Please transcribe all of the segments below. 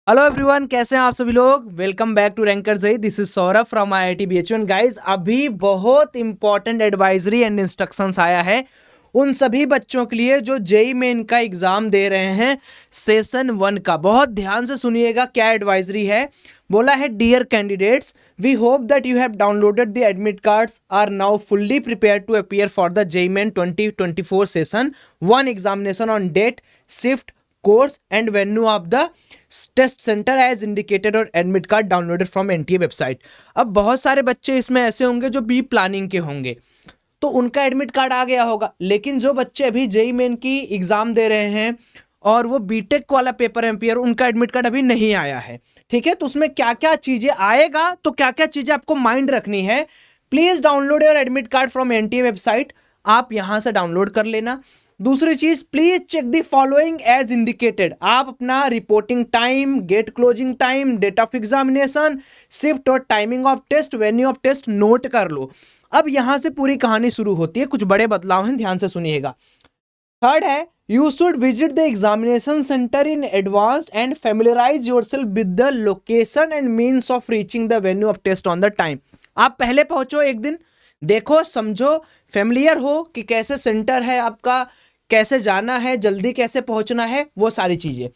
Hello everyone, कैसे हैं आप सभी लोग। वेलकम बैक टू रैंकर जई। This is Saurabh from IIT BH1। Guys, अभी बहुत इंपॉर्टेंट एडवाइजरी एंड इंस्ट्रक्शंस आया है उन सभी बच्चों के लिए जो जेई मेन का एग्जाम दे रहे हैं सेशन 1 का। बहुत ध्यान से सुनिएगा क्या एडवाइजरी है। बोला है, dear candidates, we hope that you have downloaded the admit cards are now fully prepare to appear for the JEE Main 2024 session 1 examination on date, shift, course and venue of the test centre as indicated और admit card downloaded from NTA website. अब बहुत सारे बच्चे इसमें ऐसे होंगे जो B planning के होंगे, तो उनका एडमिट कार्ड आ गया होगा। लेकिन जो बच्चे अभी जेई मेन की एग्जाम दे रहे हैं और वो बीटेक वाला पेपर एम्पियर, उनका एडमिट कार्ड अभी नहीं आया है। ठीक है, तो उसमें क्या क्या चीजें आएगा, तो क्या क्या चीजें आपको माइंड रखनी है। Please download your admit card from NTA website. आप यहां से डाउनलोड कर लेना। दूसरी चीज, please check the following as indicated. आप अपना reporting time, gate closing time, date of examination, shift और timing of test, venue of test note कर लो। अब यहां से पूरी कहानी शुरू होती है। कुछ बड़े बदलाव हैं, ध्यान से सुनिएगा। थर्ड है, you should visit the examination centre in advance and familiarise yourself with the location and means of reaching the venue of test on the time. आप पहले पहुंचो, एक दिन देखो, समझो, फेमिलियर हो कि कैसे सेंटर है आपका, कैसे जाना है, जल्दी कैसे पहुंचना है, वो सारी चीजें।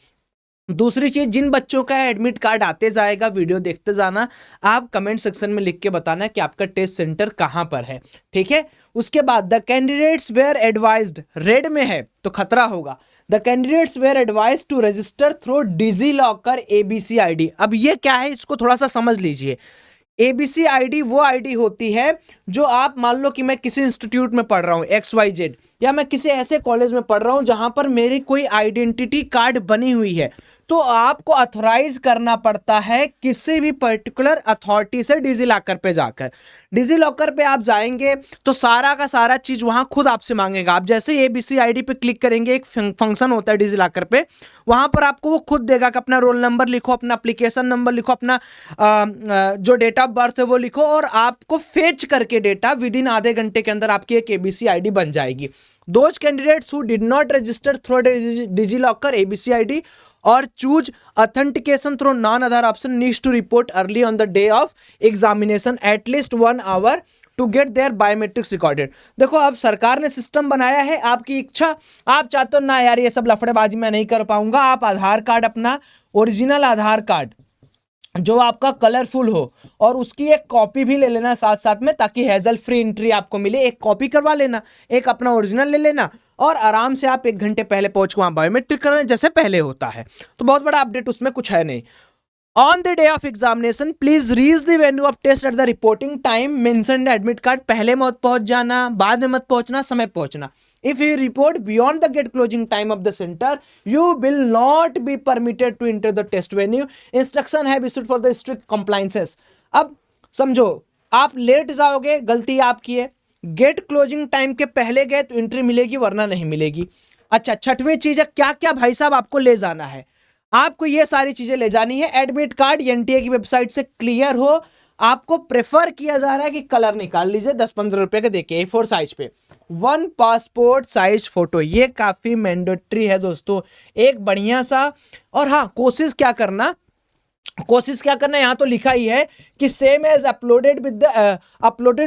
दूसरी चीज, जिन बच्चों का एडमिट कार्ड आते जाएगा, वीडियो देखते जाना। आप कमेंट सेक्शन में लिख के बताना कि आपका टेस्ट सेंटर कहां पर है। ठीक है, उसके बाद the candidates were advised, red में है तो खतरा होगा। The candidates were advise to register through DigiLocker ABC ID. अब ये क्या है, इसको थोड़ा सा समझ लीजिए। एबीसी आईडी वो आईडी होती है जो आप, मान लो कि मैं किसी इंस्टीट्यूट में पढ़ रहा हूँ XYZ, या मैं किसी ऐसे कॉलेज में पढ़ रहा हूँ जहां पर मेरी कोई आइडेंटिटी कार्ड बनी हुई है, तो आपको अथोराइज करना पड़ता है किसी भी पर्टिकुलर अथॉरिटी से डिजी लॉकर पे जाकर। डिजी लॉकर पे आप जाएंगे तो सारा का सारा चीज वहां खुद आपसे मांगेगा। आप जैसे ही एबीसी आईडी पे क्लिक करेंगे, एक फंक्शन होता है डिजी लॉकर पे, वहां पर आपको वो खुद देगा कि अपना रोल नंबर लिखो, अपना एप्लीकेशन नंबर लिखो, अपना जो डेट ऑफ बर्थ है वो लिखो, और आपको फेच करके डेटा विद इन आधे घंटे के अंदर आपकी एक एबीसी आईडी बन जाएगी। Those candidates who did not register through DigiLocker ABC ID और choose authentication through non Aadhaar option needs to report early on the day of examination at least 1 hour to get their biometrics recorded. देखो, अब सरकार ने system बनाया है, आपकी इच्छा, आप चाहते हो ना यार ये सब लफड़ेबाजी मैं नहीं कर पाऊंगा, आप आधार कार्ड, अपना ओरिजिनल आधार कार्ड जो आपका कलरफुल हो, और उसकी एक कॉपी भी ले लेना साथ साथ में, ताकि हैजल फ्री एंट्री आपको मिले। एक कॉपी करवा लेना, एक अपना ओरिजिनल ले लेना, और आराम से आप 1 घंटे पहले पहुंच के वहां बायोमेट्रिक करना जैसे पहले होता है। तो बहुत बड़ा अपडेट उसमें कुछ है नहीं। On the day of examination please reach the venue of test at the reporting time mention admit card. पहले मत पहुंच जाना, बाद में मत पहुंचना, समय पहुंचना। If you report beyond the gate closing time of the center, you will not be permitted to enter the test venue. Instruction have issued for the strict compliances. अब समझो, आप लेट जाओगे, गलती आपकी है। गेट क्लोजिंग टाइम के पहले गए तो एंट्री मिलेगी, वरना नहीं मिलेगी। अच्छा, छठवीं चीज है, क्या क्या भाई साहब आपको ले जाना है। आपको ये सारी चीजें ले जानी है। एडमिट कार्ड एनटीए की वेबसाइट से क्लियर हो। आपको प्रेफर किया जा रहा है कि कलर निकाल लीजिए 10-15 रुपए के, देखिए A4 साइज पे 1 पासपोर्ट साइज फोटो, ये काफी मैंडेटरी है दोस्तों, एक बढ़िया सा। और हाँ, कोशिश क्या करना, यहां तो लिखा ही है कि same as uploaded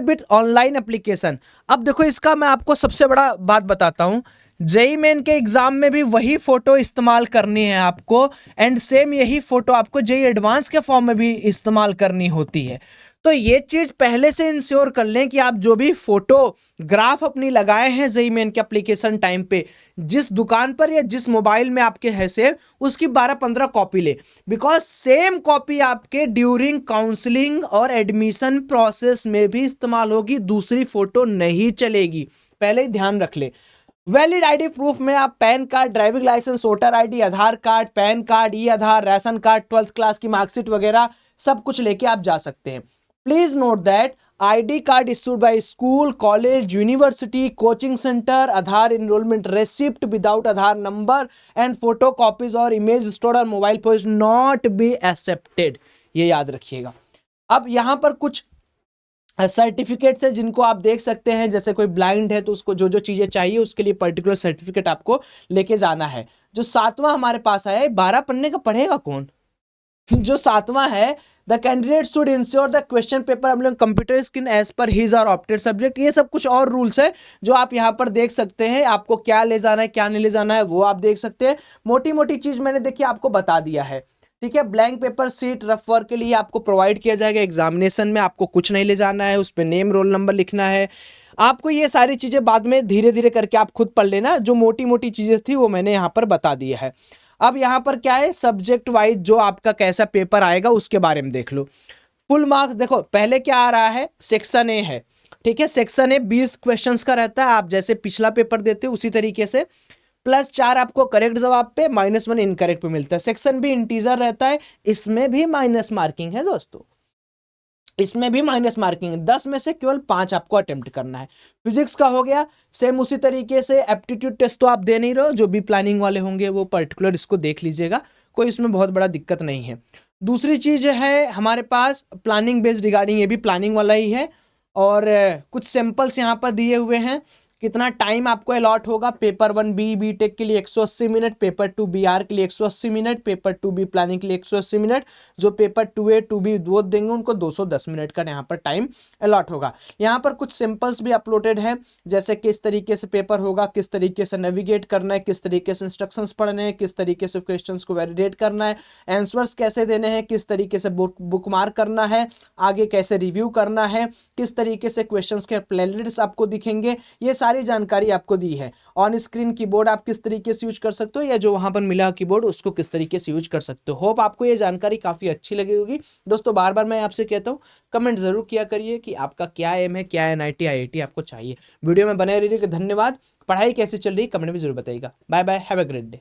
with online application. अब देखो, इसका मैं आपको सबसे बड़ा बात बताता हूं। जेई मेन के एग्जाम में भी वही फोटो इस्तेमाल करनी है आपको, एंड सेम यही फोटो आपको जेई एडवांस के फॉर्म में भी इस्तेमाल करनी होती है। तो ये चीज पहले से इंश्योर कर लें कि आप जो भी फोटोग्राफ अपनी लगाए हैं जेई मेन के एप्लीकेशन टाइम पे, जिस दुकान पर या जिस मोबाइल में आपके है सेव, उसकी 12-15 कॉपी ले। बिकॉज सेम कॉपी आपके ड्यूरिंग काउंसलिंग और एडमिशन प्रोसेस में भी इस्तेमाल होगी, दूसरी फोटो नहीं चलेगी, पहले ही ध्यान रख ले। वैलिड आईडी प्रूफ में आप PAN card, driving licence, voter ID, Aadhaar card, PAN card, e Aadhaar, ration card, 12th class की मार्कशीट वगैरह सब कुछ लेके आप जा सकते हैं। Please note that ID card issued by school, college, university, coaching centre, Aadhaar enrolment receipt without Aadhaar number and photo copies और इमेज स्टोर्ड और mobile phone not be accepted, ये याद रखिएगा। अब यहां पर कुछ सर्टिफिकेट्स है जिनको आप देख सकते हैं, जैसे कोई ब्लाइंड है तो उसको जो जो चीजें चाहिए उसके लिए पर्टिकुलर सर्टिफिकेट आपको लेके जाना है। जो 7वां हमारे पास आया है, 12 पन्ने का पढ़ेगा कौन। जो 7वां है, the candidate should ensure the question paper available computer screen as per his और ऑप्टेड सब्जेक्ट। ये सब कुछ और रूल्स है जो आप यहाँ पर देख सकते हैं, आपको क्या ले जाना है क्या नहीं ले जाना है वो आप देख सकते हैं। मोटी मोटी चीज मैंने देखिए आपको बता दिया है, ठीक है। Blank paper sheet rough work के लिए आपको प्रोवाइड किया जाएगा, एग्जामिनेशन में आपको कुछ नहीं ले जाना है, उस पर नेम रोल नंबर लिखना है आपको। ये सारी चीजें बाद में धीरे धीरे करके आप खुद पढ़ लेना, जो मोटी मोटी चीजें थी वो मैंने यहाँ पर बता दिया है। अब यहाँ पर क्या है, सब्जेक्ट वाइज जो आपका कैसा पेपर आएगा उसके बारे में देख लो। फुल मार्क्स देखो पहले क्या आ रहा है, सेक्शन ए है, ठीक है। सेक्शन ए 20 क्वेश्चंस का रहता है, आप जैसे पिछला पेपर देते हो उसी तरीके से, +4 आपको करेक्ट जवाब पे, -1 इनकरेक्ट पे मिलता है। सेक्शन बी इंटीजर रहता है, इसमें भी माइनस मार्किंग है दोस्तों, इसमें भी माइनस मार्किंग है। 10 में से केवल 5 आपको अटेम्प्ट करना है। फिजिक्स का हो गया सेम उसी तरीके से, एप्टीट्यूड टेस्ट तो आप दे नहीं रहो, जो भी प्लानिंग वाले होंगे वो पर्टिकुलर इसको देख लीजिएगा, कोई इसमें बहुत बड़ा दिक्कत नहीं है। दूसरी चीज है हमारे पास प्लानिंग बेस्ड रिगार्डिंग, ये भी प्लानिंग वाला ही है, और कुछ सैंपल्स यहाँ पर दिए हुए हैं। कितना टाइम आपको अलॉट होगा, पेपर 1 बी टेक के लिए 180 मिनट, पेपर 2 BR के लिए 180 मिनट, पेपर 2 बी प्लानिंग के लिए 180 मिनट, जो पेपर 2A 2B वो देंगे उनको 210 मिनट का यहाँ पर टाइम अलॉट होगा। यहाँ पर कुछ सिंपल्स भी अपलोडेड है, जैसे किस तरीके से पेपर होगा, किस तरीके से नेविगेट करना है, किस तरीके से इंस्ट्रक्शंस पढ़ने हैं, किस तरीके से क्वेश्चंस को वैलिडेट करना है, आंसर्स कैसे देने हैं, किस तरीके से बुक मार्क करना है, आगे कैसे रिव्यू करना है, किस तरीके से क्वेश्चंस के प्लेलिस्ट आपको दिखेंगे, ये सारी जानकारी आपको दी है। ऑन स्क्रीन कीबोर्ड आप किस तरीके से यूज कर सकते हो, या जो वहां पर मिला कीबोर्ड उसको किस तरीके से यूज कर सकते हो। होप आपको ये जानकारी काफी अच्छी लगी होगी दोस्तों। बार बार मैं आपसे कहता हूँ कमेंट जरूर किया करिए कि आपका क्या एम है, क्या NIT IIT आपको चाहिए। वीडियो में बने रहिए, धन्यवाद। पढ़ाई कैसे चल रही है कमेंट में जरूर बताइएगा। Bye bye, have a great day.